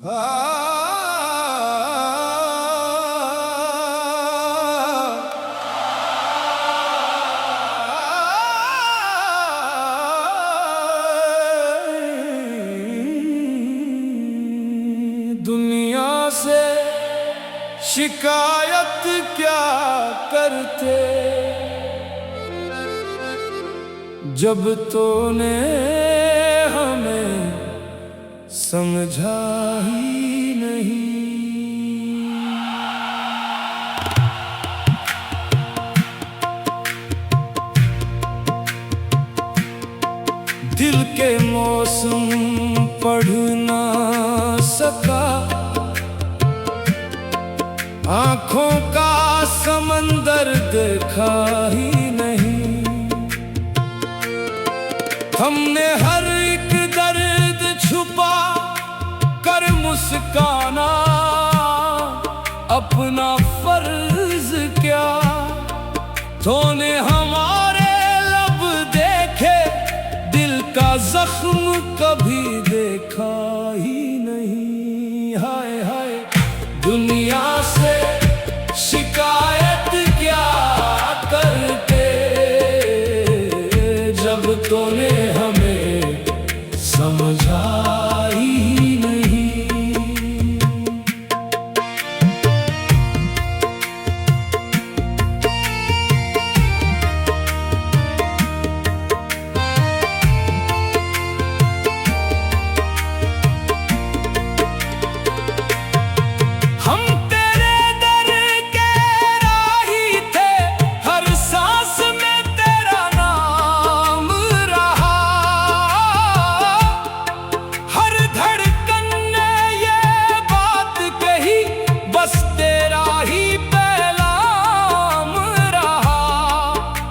दुनिया से शिकायत क्या करते जब तूने हमें समझा ही नहीं। दिल के मौसम पढ़ ना सका, आँखों का समंदर देखा ही नहीं। हमने हर एक दर्द छुपा कर मुस्काना, अपना फर्ज क्या। तूने हमारे लब देखे, दिल का जख्म कभी देखा ही नहीं। हाय हाय दुनिया से शिकायत क्या करते जब तूने हमें समझा ही नहीं।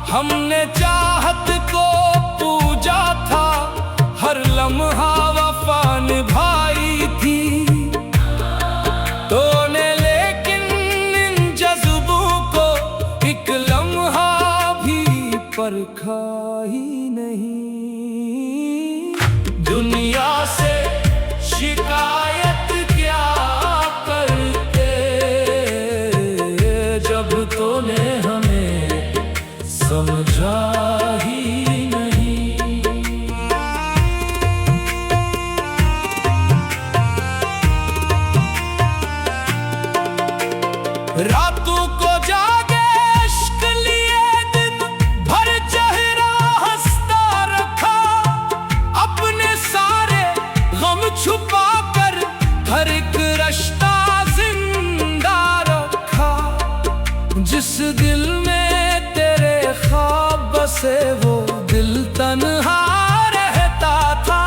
हमने चाहत को पूजा था, हर लम्हा वफा निभाई थी। तूने लेकिन इन जज्बों को एक लम्हा भी परखा ही नहीं। दुनिया से शिकायत क्या करते जब तूने हमें समझा ही नहीं। रातों को जागे इश्क लिए, दिन भर चेहरा हंसता रखा। अपने सारे गम छुपा कर हर एक रिश्ता जिंदा रखा। जिस दिल में ख्वाब बसे वो दिल तन्हा रहता था।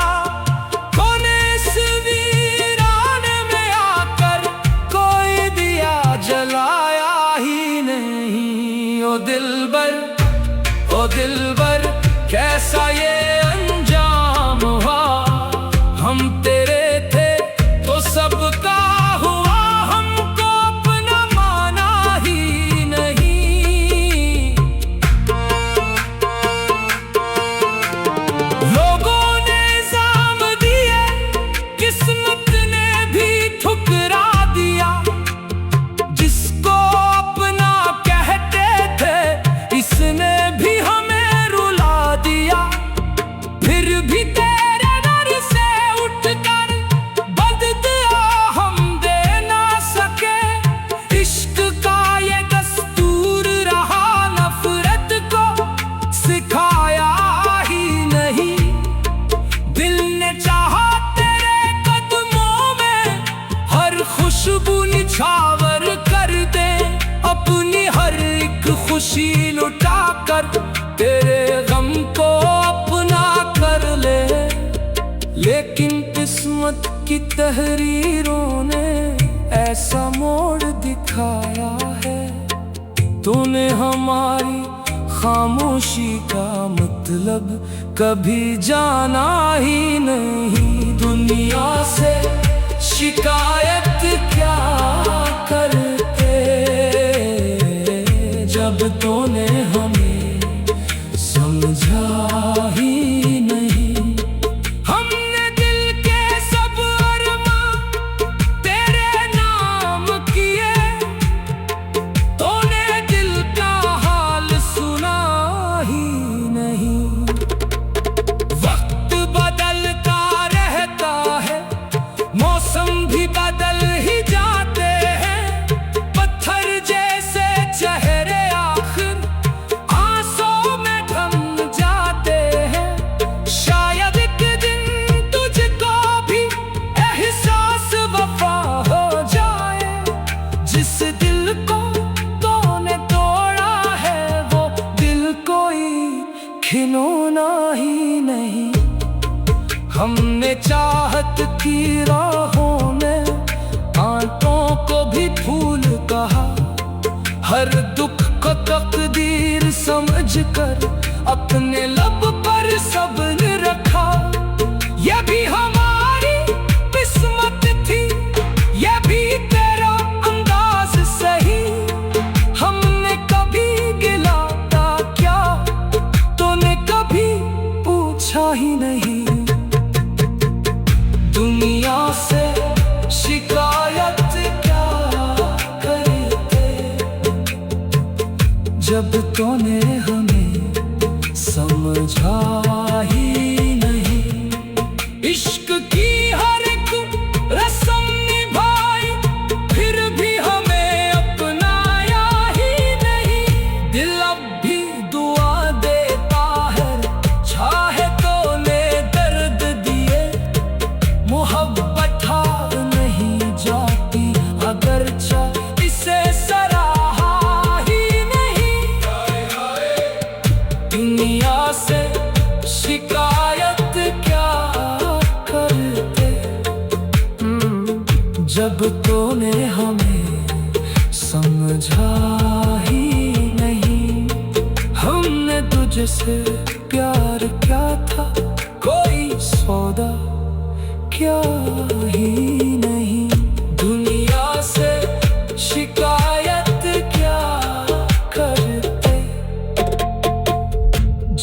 कोने इस वीराने में आकर कोई दिया जलाया ही नहीं। ओ दिलबर कैसा ये अंजाम हुआ। हम तेरे थे तो सबका हुआ, हमको अपना माना ही नहीं। खुशबू निछावर कर दे, अपनी हर एक खुशी लुटा कर तेरे गम को अपना कर ले। लेकिन किस्मत की तहरीरों ने ऐसा मोड़ दिखाया है। तूने हमारी खामोशी का मतलब कभी जाना ही नहीं। दुनिया से शिकायत क्या करते जब तूने हमें समझा ही नहीं। हमने दिल के सब अरमां मौत की राहों ने आंटों को भी फूल कहा। हर दुख को तकदीर समझकर अपने लब पर सब्र रखा। ये भी हमारी किस्मत थी, ये भी तेरा अंदाज सही। हमने कभी गिला था क्या, तूने कभी पूछा ही नहीं। दुनिया से शिकायत क्या करते, जब तूने हमें समझा ही नहीं। इश्क की हर एक रस्म निभाई, फिर भी हमें अपनाया ही नहीं। दिल अब भी दुआ देता है, चाहे तूने दर्द दिए। मोहब्बत हार नहीं जाती, अगर चाह इसे सराहा ही नहीं। दुनिया से शिकायत क्या करते, जब तूने हमें समझा ही नहीं। हमने तुझसे प्यार क्या था, कोई सौदा क्या ही नहीं। दुनिया से शिकायत क्या करते,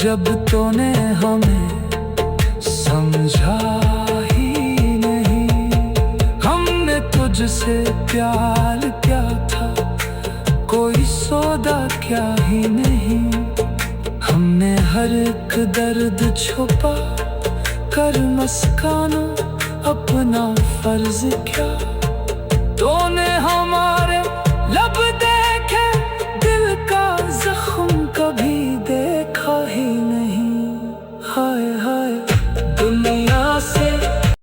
जब तूने हमें समझा ही नहीं। हमने तुझसे प्यार क्या था, कोई सौदा क्या ही नहीं। हमने हर एक दर्द छुपा कर मुस्काना अपना फर्ज क्या। तूने हमारा